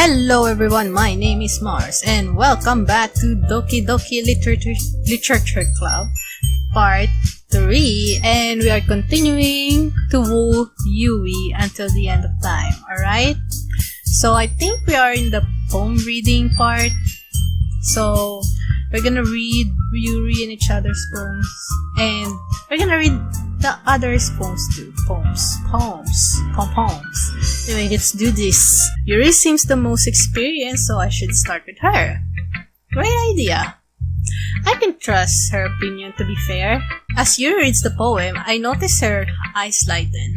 Hello everyone, my name is Mharz and welcome back to Doki-Doki Literature Club Part 3, and we are continuing to woo Yui until the end of time, alright? So I think we are in the poem reading part, so we're gonna read Yuri and each other's poems, and we're gonna read the others' poems too. Poems. Anyway, let's do this. Yuri seems the most experienced, so I should start with her. Great idea. I can trust her opinion to be fair. As Yuri reads the poem, I notice her eyes lighten.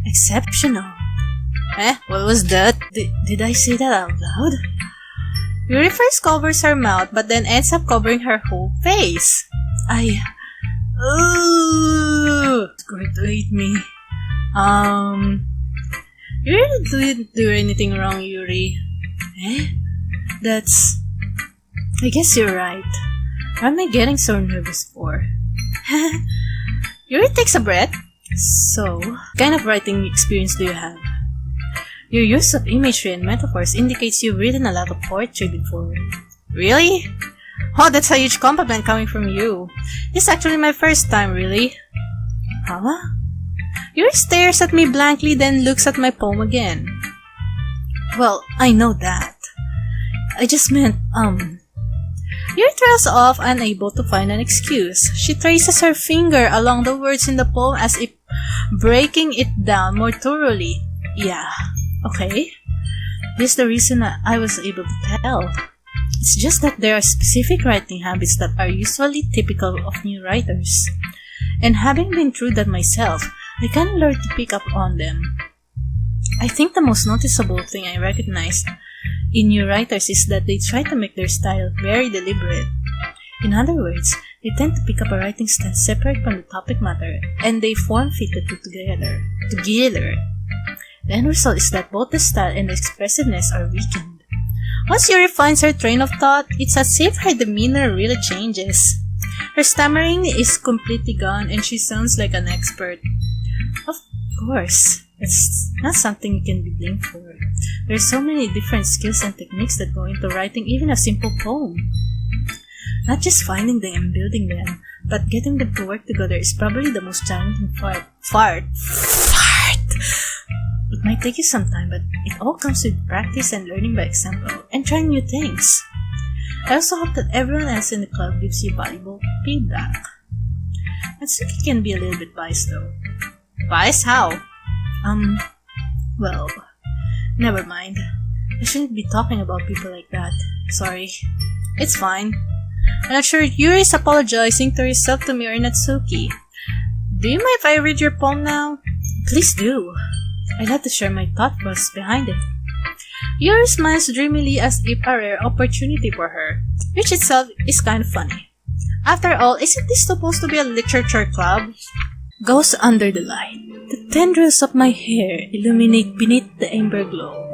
Exceptional. What was that? Did I say that out loud? Yuri first covers her mouth, but then ends up covering her whole face. It's going to hate me. You really didn't do anything wrong, Yuri. I guess you're right. What am I getting so nervous for? Yuri takes a breath. So, what kind of writing experience do you have? Your use of imagery and metaphors indicates you've written a lot of poetry before. Really? Oh, that's a huge compliment coming from you. This is actually my first time, really. Huh? Yuri stares at me blankly, then looks at my poem again. Well, I know that. I just meant, Yuri trails off, unable to find an excuse. She traces her finger along the words in the poem as if breaking it down more thoroughly. Yeah, okay. This is the reason I was able to tell. It's just that there are specific writing habits that are usually typical of new writers. And having been through that myself, I kind of learned to pick up on them. I think the most noticeable thing I recognize in new writers is that they try to make their style very deliberate. In other words, they tend to pick up a writing style separate from the topic matter, and they form-fit the two together. The end result is that both the style and the expressiveness are weakened. Once Yuri finds her train of thought, it's as if her demeanor really changes. Her stammering is completely gone and she sounds like an expert. Of course, it's not something you can be blamed for. There are so many different skills and techniques that go into writing even a simple poem. Not just finding them and building them, but getting them to work together is probably the most challenging part. It might take you some time, but it all comes with practice and learning by example and trying new things. I also hope that everyone else in the club gives you valuable feedback. Natsuki can be a little bit biased though. Biased? How? Well, never mind. I shouldn't be talking about people like that. Sorry. It's fine. I'm not sure Yuri is apologizing to herself to me or Natsuki. Do you mind if I read your poem now? Please do. I'd like to share my thought process behind it. Yuri smiles dreamily as if a rare opportunity for her, which itself is kind of funny. After all, isn't this supposed to be a literature club? Goes under the light. The tendrils of my hair illuminate beneath the amber glow.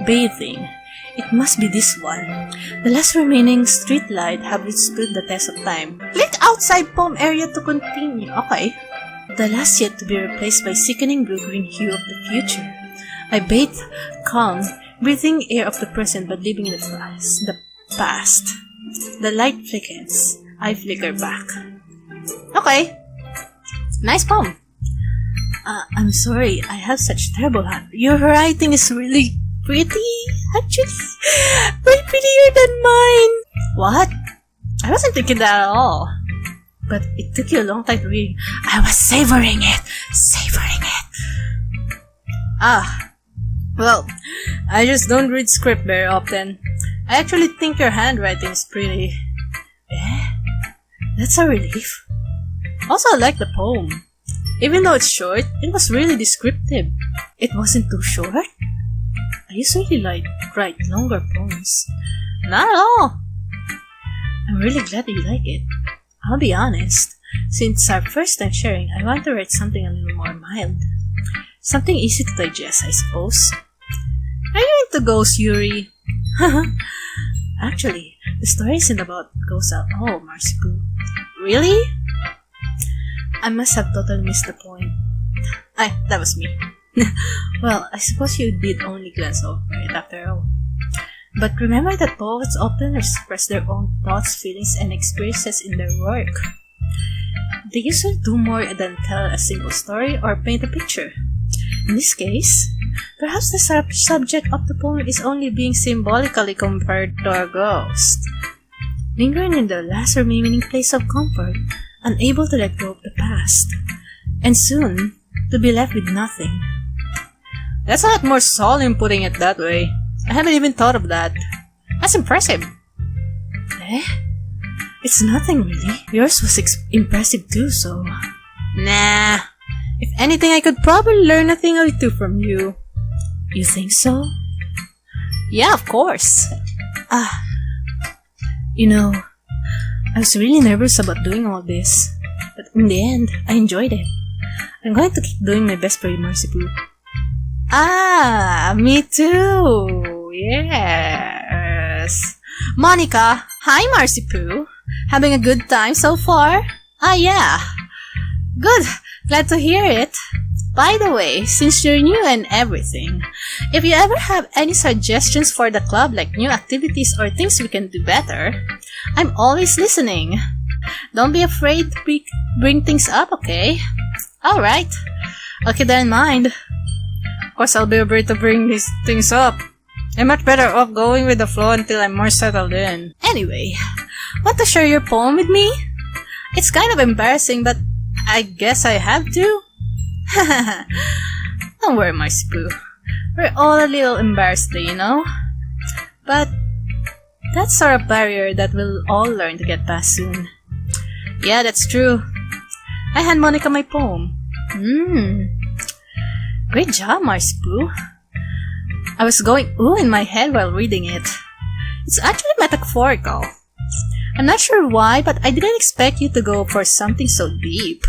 Bathing. It must be this one. The last remaining street light have withstood the test of time. Click outside poem area to continue. Okay. The last yet to be replaced by sickening blue-green hue of the future. I bathe, calm, breathing air of the present but leaving the past. The light flickers. I flicker back. Okay. Nice poem. I'm sorry, I have such terrible hand. Your writing is really pretty, actually. Way prettier than mine. What? I wasn't thinking that at all. But it took you a long time to read. I was savoring it. Well, I just don't read script very often. I actually think your handwriting is pretty. That's a relief. Also, I like the poem. Even though it's short, it was really descriptive. It wasn't too short. I usually write longer poems. Not at all. I'm really glad that you like it. I'll be honest, since our first time sharing, I want to write something a little more mild. Something easy to digest, I suppose. Are you into ghosts, Yuri? Actually, the story isn't about ghosts at all, Marsipu. Really? I must have totally missed the point. That was me. Well, I suppose you did only glance over it after all. But remember that poets often express their own thoughts, feelings, and experiences in their work. They usually do more than tell a single story or paint a picture. In this case, perhaps the subject of the poem is only being symbolically compared to a ghost, lingering in the last remaining place of comfort, unable to let go of the past, and soon to be left with nothing. That's a lot more solemn putting it that way. I haven't even thought of that. That's impressive. Eh? It's nothing really. Yours was impressive too, so... Nah. If anything, I could probably learn a thing or two from you. You think so? Yeah, of course. You know, I was really nervous about doing all this. But in the end, I enjoyed it. I'm going to keep doing my best for you, Marzipu. Me too. Yes. Monica, hi Marzipu. Having a good time so far? Yeah. Good. Glad to hear it. By the way, since you're new and everything, if you ever have any suggestions for the club, like new activities or things we can do better, I'm always listening. Don't be afraid to bring things up, okay? Alright. I'll keep that in mind. Of course, I'll be afraid to bring these things up. I'm much better off going with the flow until I'm more settled in. Anyway, want to share your poem with me? It's kind of embarrassing, but I guess I have to. Don't worry, Marzipu. We're all a little embarrassed, you know? But that's sort of barrier that we'll all learn to get past soon. Yeah, that's true. I hand Monica my poem. Great job, Marzipu. I was going ooh in my head while reading it. It's actually metaphorical. I'm not sure why, but I didn't expect you to go for something so deep.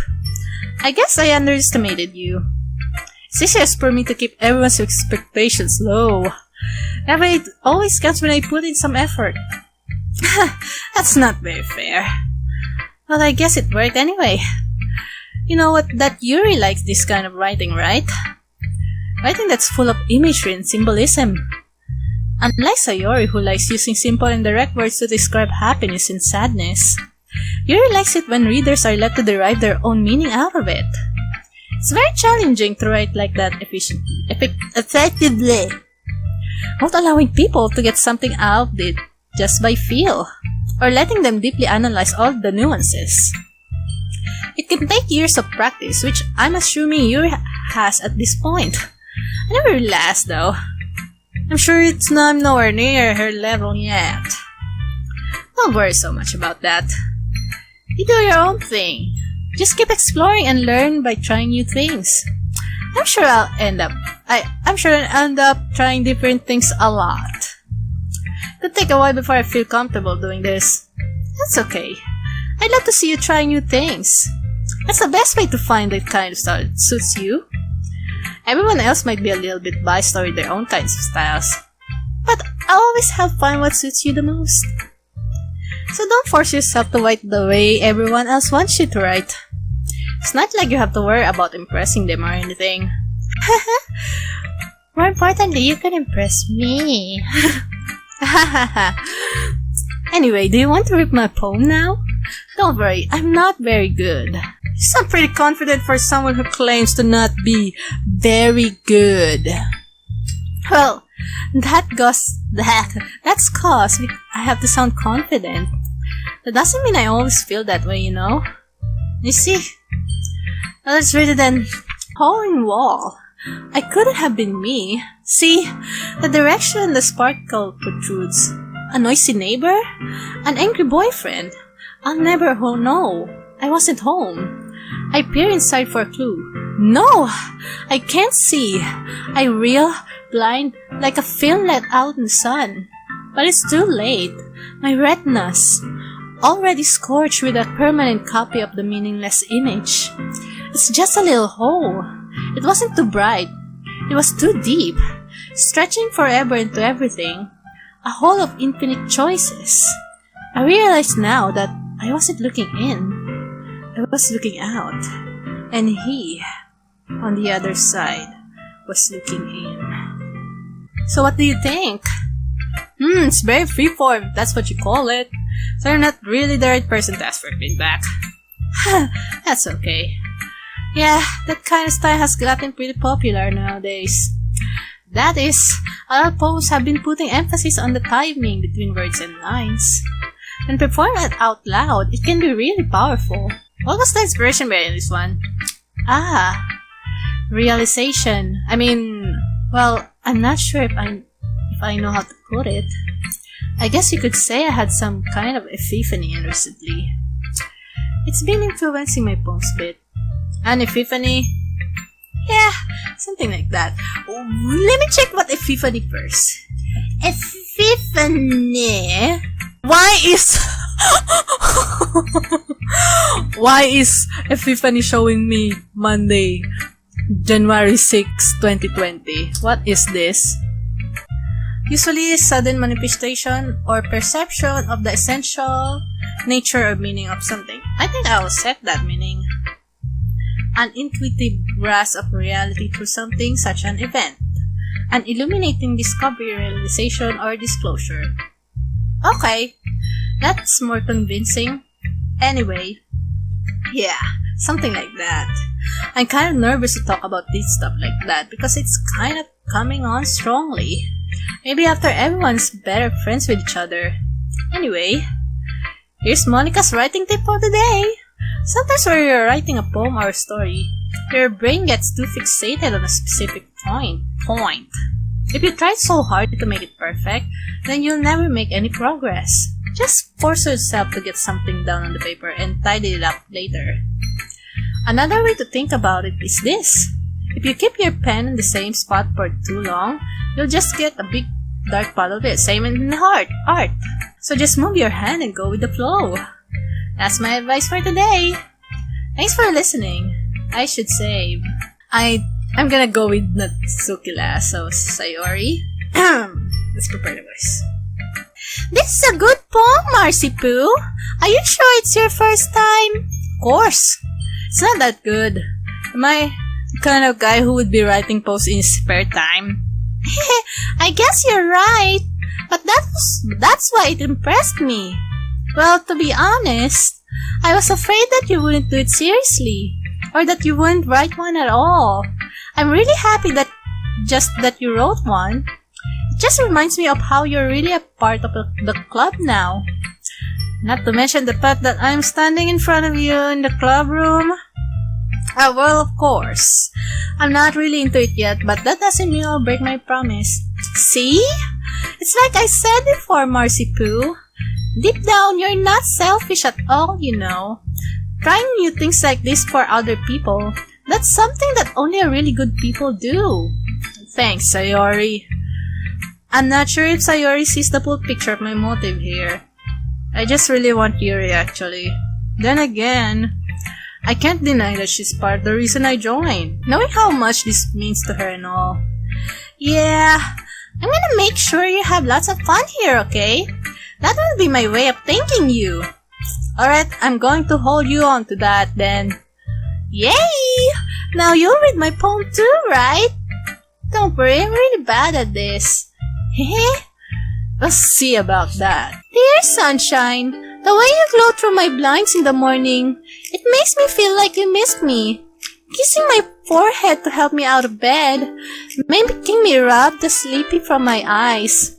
I guess I underestimated you. It's easiest for me to keep everyone's expectations low. It always counts when I put in some effort. That's not very fair. Well, I guess it worked anyway. You know what, that Yuri likes this kind of writing, right? Writing that's full of imagery and symbolism. Unlike Sayori, who likes using simple and direct words to describe happiness and sadness, Yuri likes it when readers are left to derive their own meaning out of it. It's very challenging to write like that effectively, not allowing people to get something out of it just by feel, or letting them deeply analyze all the nuances. It can take years of practice, which I'm assuming Yuri has at this point. I never really asked though. I'm sure I'm nowhere near her level yet. Don't worry so much about that. You do your own thing. Just keep exploring and learn by trying new things. I'm sure I'll end up trying different things a lot. Could take a while before I feel comfortable doing this. That's okay. I'd love to see you try new things. That's the best way to find the kind of style that suits you. Everyone else might be a little bit biased toward their own kinds of styles, but I always have fun what suits you the most. So don't force yourself to write the way everyone else wants you to write. It's not like you have to worry about impressing them or anything. More importantly, you can impress me. Anyway, do you want to read my poem now? Don't worry, I'm not very good. You sound pretty confident for someone who claims to not be very good. Well, that's cause I have to sound confident. That doesn't mean I always feel that way, you know? You see? Well, it's rather than hole in wall. I couldn't have been me. See? The direction the sparkle protrudes. A noisy neighbor? An angry boyfriend? I'll never know. I wasn't home. I peer inside for a clue. No! I can't see. I reel, blind, like a film let out in the sun. But it's too late. My retinas, already scorched with a permanent copy of the meaningless image. It's just a little hole. It wasn't too bright. It was too deep, stretching forever into everything. A hole of infinite choices. I realize now that I wasn't looking in. I was looking out. And he, on the other side, was looking in. So what do you think? It's very freeform, that's what you call it. So you're not really the right person to ask for feedback. That's okay. Yeah, that kind of style has gotten pretty popular nowadays. That is, a lot of posts have been putting emphasis on the timing between words and lines. When performed out loud, it can be really powerful. What was the inspiration behind this one? Realization. I'm not sure if I know how to put it. I guess you could say I had some kind of epiphany recently. It's been influencing my poems a bit. An epiphany? Yeah, something like that. Let me check what epiphany first. Epiphany? Why is Epiphany showing me Monday, January 6, 2020? What is this? Usually, sudden manifestation or perception of the essential nature or meaning of something. I think I will set that meaning. An intuitive grasp of reality through something such an event. An illuminating discovery, realization, or disclosure. Okay, that's more convincing. Anyway, yeah, something like that. I'm kind of nervous to talk about this stuff like that because it's kind of coming on strongly. Maybe after everyone's better friends with each other. Anyway, here's Monica's writing tip for the day. Sometimes when you're writing a poem or a story, your brain gets too fixated on a specific point. If you try so hard to make it perfect, then you'll never make any progress. Just force yourself to get something down on the paper and tidy it up later. Another way to think about it is this. If you keep your pen in the same spot for too long, you'll just get a big dark pile of it. Same in art. So just move your hand and go with the flow. That's my advice for today. Thanks for listening. I should say, I'm gonna go with Natsukila, so Sayori. Let's prepare the voice. This is a good poem, Marcy Poo. Are you sure it's your first time? Of course. It's not that good. Am I the kind of guy who would be writing posts in his spare time? I guess you're right. But that's why it impressed me. Well, to be honest, I was afraid that you wouldn't do it seriously. Or that you wouldn't write one at all. I'm really happy that you wrote one. It just reminds me of how you're really a part of the club now. Not to mention the fact that I'm standing in front of you in the club room. Well, of course. I'm not really into it yet, but that doesn't mean I'll break my promise. See? It's like I said before, Marcy Poo. Deep down, you're not selfish at all, you know. Trying new things like this for other people, that's something that only really good people do. Thanks, Sayori. I'm not sure if Sayori sees the full picture of my motive here. I just really want Yuri, actually. Then again, I can't deny that she's part of the reason I joined, knowing how much this means to her and all. Yeah, I'm gonna make sure you have lots of fun here, okay? That will be my way of thanking you. Alright, I'm going to hold you on to that then. Yay! Now you'll read my poem too, right? Don't worry, I'm really bad at this. Hehe. We'll see about that. Dear sunshine, the way you glow through my blinds in the morning, it makes me feel like you missed me. Kissing my forehead to help me out of bed, making me rub the sleepy from my eyes.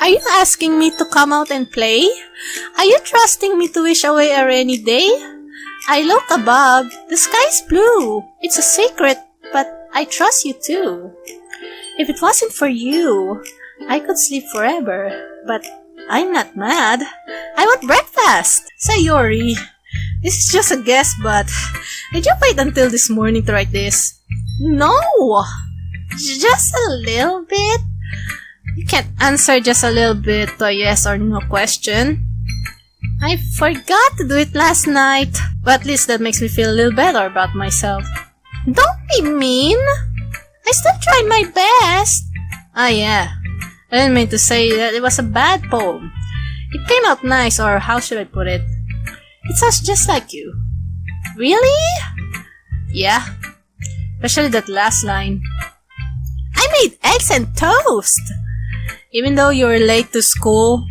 Are you asking me to come out and play? Are you trusting me to wish away a rainy day? I look above. The sky's blue. It's a secret, but I trust you too. If it wasn't for you, I could sleep forever, but I'm not mad. I want breakfast. Sayori, this is just a guess, but did you wait until this morning to write this? No! Just a little bit? You can't answer just a little bit to a yes or no question. I forgot to do it last night, but at least that makes me feel a little better about myself. Don't be mean. I still tried my best. Yeah. I didn't mean to say that it was a bad poem. It came out nice, or how should I put it? It sounds just like you. Really? Yeah. Especially that last line. I made eggs and toast. even though you're late to school.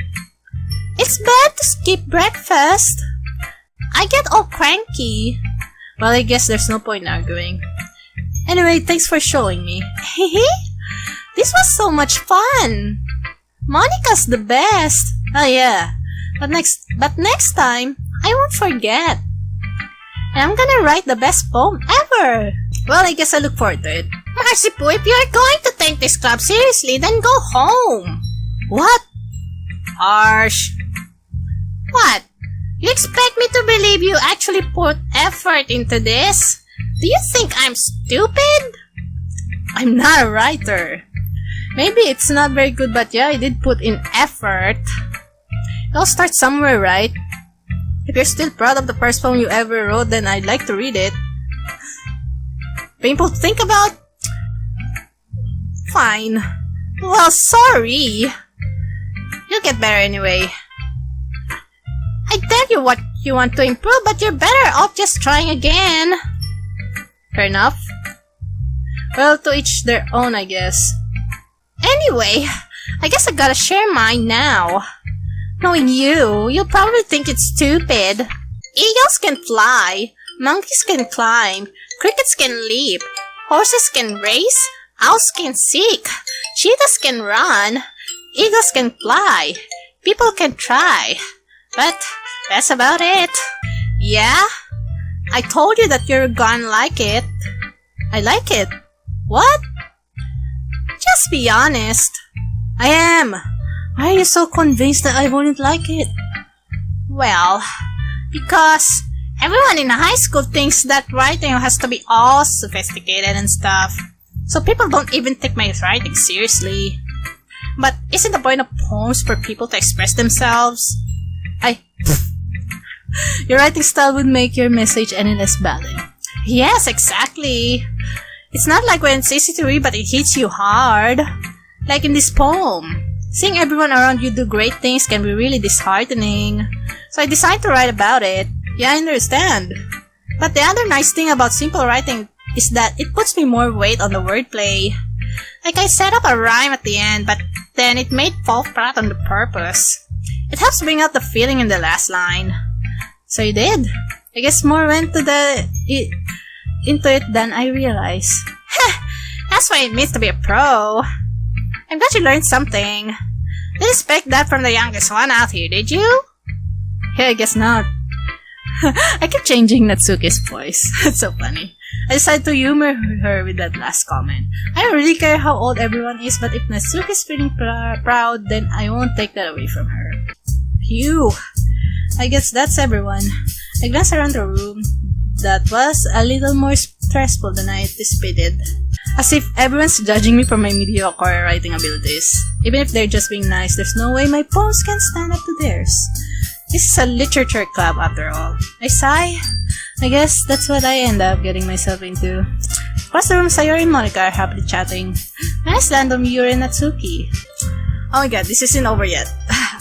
It's bad to skip breakfast. I get all cranky. Well, I guess there's no point in arguing. Anyway, thanks for showing me. This was so much fun. Monica's the best. Oh yeah. But next time, I won't forget. And I'm gonna write the best poem ever. Well, I guess I look forward to it. Marsipo, if you're going to take this club seriously, then go home. What? Harsh. What? You expect me to believe you actually put effort into this? Do you think I'm stupid? I'm not a writer. Maybe it's not very good, but yeah, I did put in effort. It all starts somewhere, right? If you're still proud of the first poem you ever wrote, then I'd like to read it. Painful to think about? Fine. Well, sorry. You'll get better anyway. I tell you what you want to improve, but you're better off just trying again. Fair enough. Well, to each their own, I guess. Anyway, I guess I gotta share mine now. Knowing you'll probably think it's stupid. Eagles can fly, monkeys can climb, crickets can leap, horses can race, owls can seek, cheetahs can run, eagles can fly, people can try. But that's about it. Yeah? I told you that you're gonna like it. I like it. What? Just be honest. I am. Why are you so convinced that I wouldn't like it? Well, because everyone in high school thinks that writing has to be all sophisticated and stuff. So people don't even take my writing seriously. But isn't the point of poems for people to express themselves? Your writing style would make your message any less valid. Yes, exactly. It's not like when it's easy to read but it hits you hard. Like in this poem. Seeing everyone around you do great things can be really disheartening. So I decided to write about it. Yeah, I understand. But the other nice thing about simple writing is that it puts me more weight on the wordplay. Like I set up a rhyme at the end, but then it made fall flat on the purpose. It helps bring out the feeling in the last line. So you did. I guess more went into it than I realized. That's why it means to be a pro. I'm glad you learned something. Didn't expect that from the youngest one out here, did you? Yeah, I guess not. I kept changing Natsuki's voice. It's so funny. I decided to humor her with that last comment. I don't really care how old everyone is, but if Natsuki's feeling proud, then I won't take that away from her. Phew. I guess that's everyone. I glanced around the room. That was a little more stressful than I anticipated. As if everyone's judging me for my mediocre writing abilities. Even if they're just being nice, there's no way my poems can stand up to theirs. This is a literature club after all. I sigh. I guess that's what I end up getting myself into. Across the room, Sayori and Monica are happily chatting. Nice land on Yuri and Natsuki. Oh my god, this isn't over yet.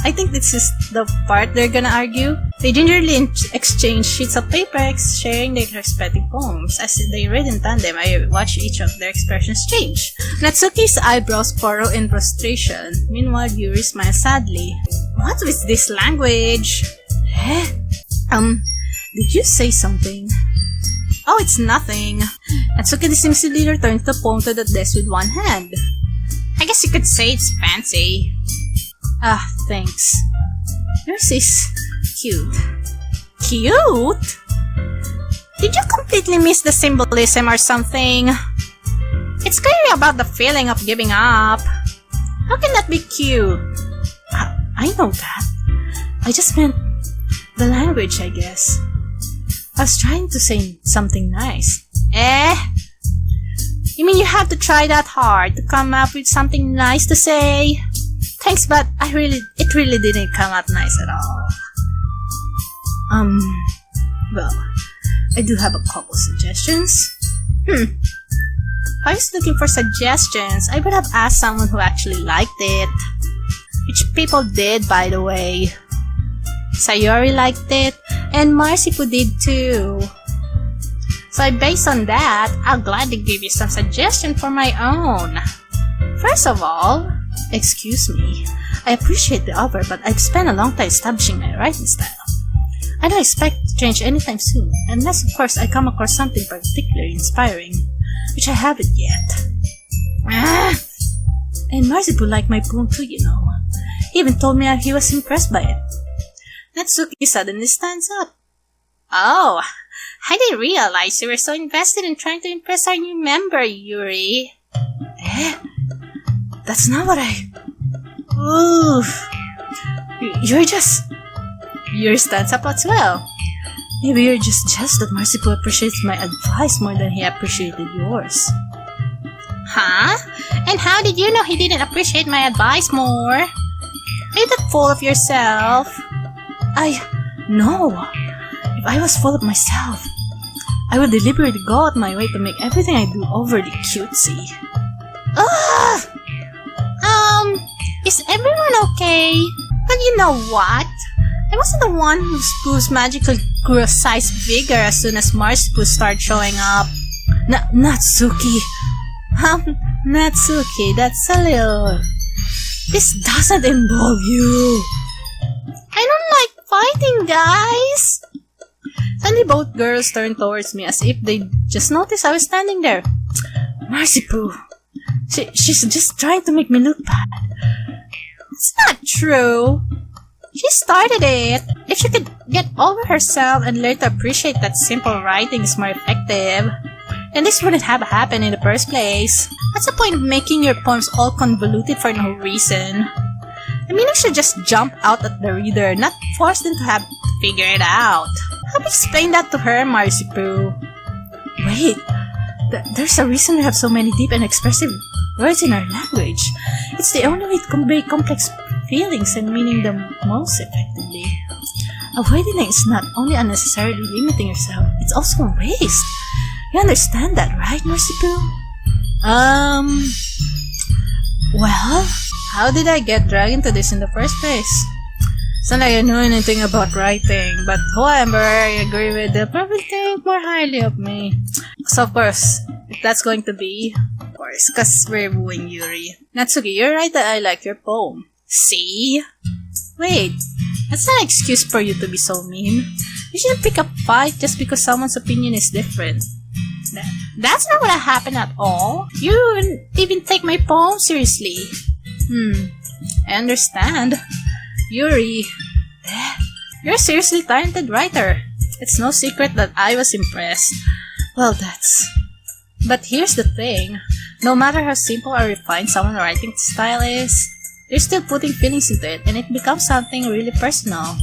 I think this is the part they're gonna argue. They gingerly exchange sheets of paper, sharing their respective poems. As they read in tandem, I watch each of their expressions change. Natsuki's eyebrows furrow in frustration. Meanwhile, Yuri smiles sadly. What is this language? Did you say something? Oh, it's nothing. Natsuki dismissively returns the poem to the desk with one hand. I guess you could say it's fancy. Ah, thanks. Yours is cute. Cute? Did you completely miss the symbolism or something? It's clearly about the feeling of giving up. How can that be cute? I know that. I just meant the language, I guess. I was trying to say something nice. You mean you have to try that hard to come up with something nice to say? Thanks, but it really didn't come out nice at all. Well, I do have a couple suggestions. I was looking for suggestions. I would have asked someone who actually liked it. Which people did, by the way. Sayori liked it, and Marsipo did too. So based on that, I'll gladly give you some suggestions for my own. First of all, Excuse me. I appreciate the offer, but I've spent a long time establishing my writing style. I don't expect to change anytime soon, unless of course I come across something particularly inspiring, which I haven't yet. And Mharz liked my poem too, you know. He even told me he was impressed by it. Natsuki suddenly stands up. Oh, I didn't realize you were so invested in trying to impress our new member, Yuri. That's not what I... Oof. Yuri stands up as well. Maybe you're just jealous that Mharz appreciates my advice more than he appreciated yours. Huh? And how did you know he didn't appreciate my advice more? Are you that full of yourself? No. If I was full of myself, I would deliberately go out my way to make everything I do overly cutesy. Ugh! Is everyone okay? But you know what? I wasn't the one whose poos magically grew a size bigger as soon as Mharz started showing up. Natsuki. Natsuki, that's a little... This doesn't involve you. I don't like fighting, guys. Suddenly both girls turned towards me as if they just noticed I was standing there. Mharz, she's just trying to make me look bad. It's not true. She started it. If she could get over herself and learn to appreciate that simple writing is more effective, then this wouldn't have happened in the first place. What's the point of making your poems all convoluted for no reason? The meaning should just jump out at the reader, not force them to have to figure it out. How do you explain that to her, Mharz? Wait, there's a reason we have so many deep and expressive words in our language. It's the only way to convey complex feelings and meaning the most effectively. Avoiding it is not only unnecessarily limiting yourself, it's also a waste. You understand that, right, Mharz? Well, how did I get dragged into this in the first place? It's not like I know anything about writing, but whoever I agree with, they'll probably think more highly of me. So of course, if that's going to be, of course, because we're wooing Yuri. Natsuki, you're right that I like your poem. See? Wait, that's not an excuse for you to be so mean. You shouldn't pick a fight just because someone's opinion is different. That's not what happened at all. You wouldn't even take my poem seriously. I understand. Yuri, you're a seriously talented writer. It's no secret that I was impressed. Well, But here's the thing. No matter how simple or refined someone's writing style is, they're still putting feelings into it, and it becomes something really personal.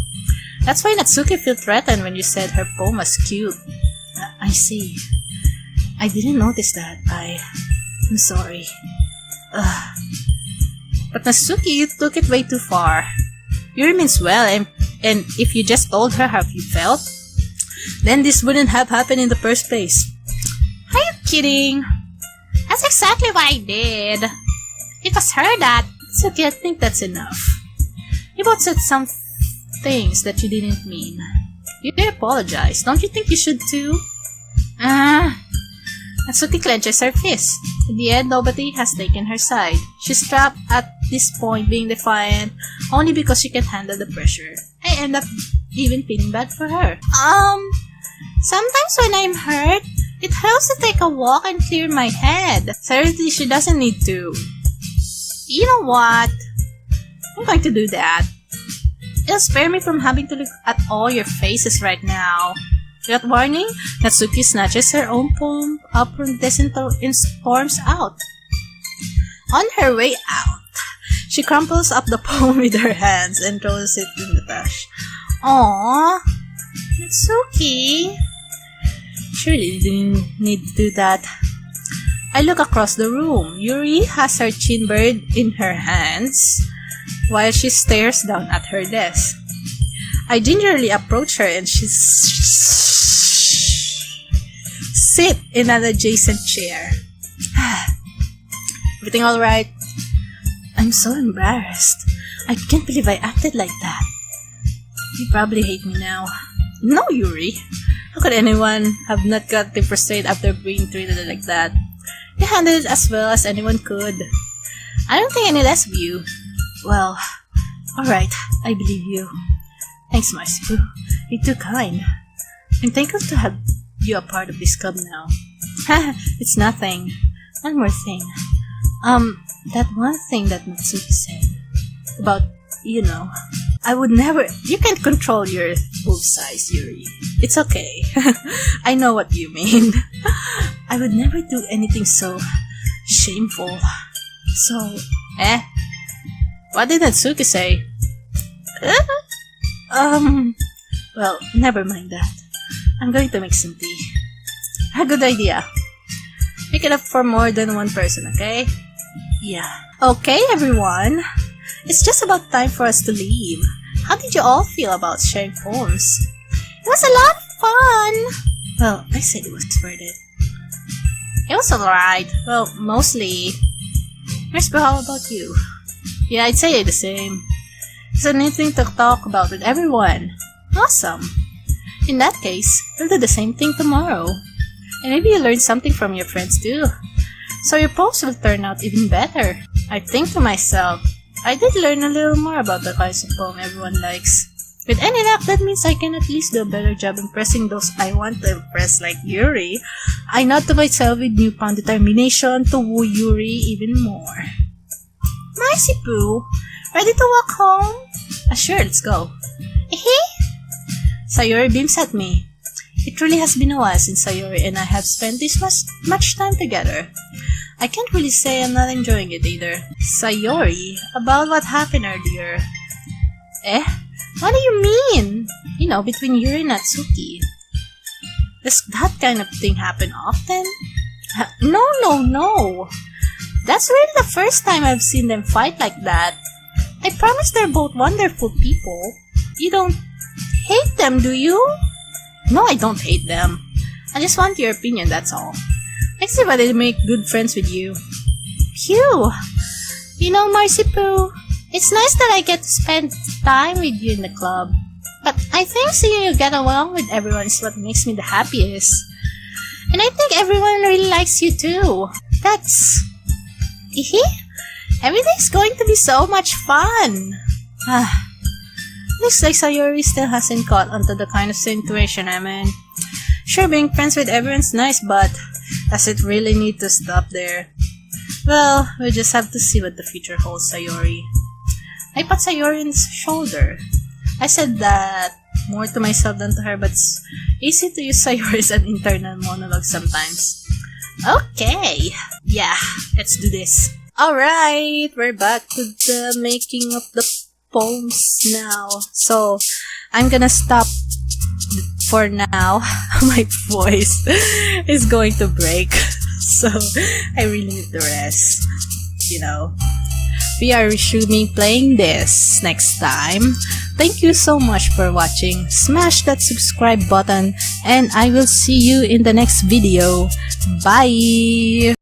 That's why Natsuki felt threatened when you said her poem was cute. I see. I didn't notice that. I'm sorry. But Natsuki, you took it way too far. Yuri means well, and if you just told her how you felt, then this wouldn't have happened in the first place. Are you kidding? That's exactly what I did. It was her that... It's okay, I think that's enough. You both said some things that you didn't mean. You did apologize. Don't you think you should too? Natsuki clenches her fist. In the end, nobody has taken her side. She's trapped at this point being defiant only because she can't handle the pressure. I end up even feeling bad for her. Sometimes when I'm hurt, it helps to take a walk and clear my head. Seriously, she doesn't need to. You know what? I'm going to do that. It'll spare me from having to look at all your faces right now. Without warning, Natsuki snatches her own poem up from the desk and storms out. On her way out, she crumples up the poem with her hands and throws it in the trash. Aww, Natsuki. Surely didn't need to do that. I look across the room. Yuri has her chin buried in her hands while she stares down at her desk. I gingerly approach her and she sit in an adjacent chair. Everything alright? I'm so embarrassed. I can't believe I acted like that. You probably hate me now. No, Yuri. How could anyone have not gotten frustrated after being treated like that? You handled it as well as anyone could. I don't think any less of you. Well, alright, I believe you. Thanks, Marsipu. You're too kind. I'm thankful to have you a part of this club now. It's nothing. One more thing. That one thing that Natsuki said about, I would never. You can't control your boob size, Yuri. It's okay. I know what you mean. I would never do anything so shameful. So, what did Natsuki say? Well, never mind that. I'm going to make some tea. A good idea. Make it up for more than one person, okay? Yeah. Okay, everyone. It's just about time for us to leave. How did you all feel about sharing poems? It was a lot of fun. Well, I said it was worth it. It was alright. Well, mostly. But how about you? Yeah, I'd say the same. Is there anything to talk about with everyone? Awesome. In that case, we'll do the same thing tomorrow. And maybe you learn something from your friends too. So your poems will turn out even better. I think to myself, I did learn a little more about the kinds of poem everyone likes. With any luck, that means I can at least do a better job impressing those I want to impress like Yuri. I nod to myself with newfound determination to woo Yuri even more. Marsipu, ready to walk home? Sure, let's go. Sayori beams at me. It really has been a while since Sayori and I have spent this much time together. I can't really say I'm not enjoying it either. Sayori, about what happened earlier. What do you mean? Between Yuri and Natsuki. Does that kind of thing happen often? No. That's really the first time I've seen them fight like that. I promise they're both wonderful people. You don't hate them, do you? No, I don't hate them. I just want your opinion, that's all. I see why they make good friends with you. Phew! Marsipu, it's nice that I get to spend time with you in the club. But I think seeing you get along with everyone is what makes me the happiest. And I think everyone really likes you too. That's... Everything's going to be so much fun. Looks like Sayori still hasn't caught onto the kind of situation I'm in. Sure, being friends with everyone's nice, but does it really need to stop there? Well, we'll just have to see what the future holds, Sayori. I pat Sayori on his shoulder. I said that more to myself than to her, but it's easy to use Sayori as an internal monologue sometimes. Okay, yeah, let's do this. Alright, we're back to the making of the poems now. So, I'm gonna stop for now. My voice is going to break. So, I really need to rest. We are resuming playing this next time. Thank you so much for watching. Smash that subscribe button and I will see you in the next video. Bye!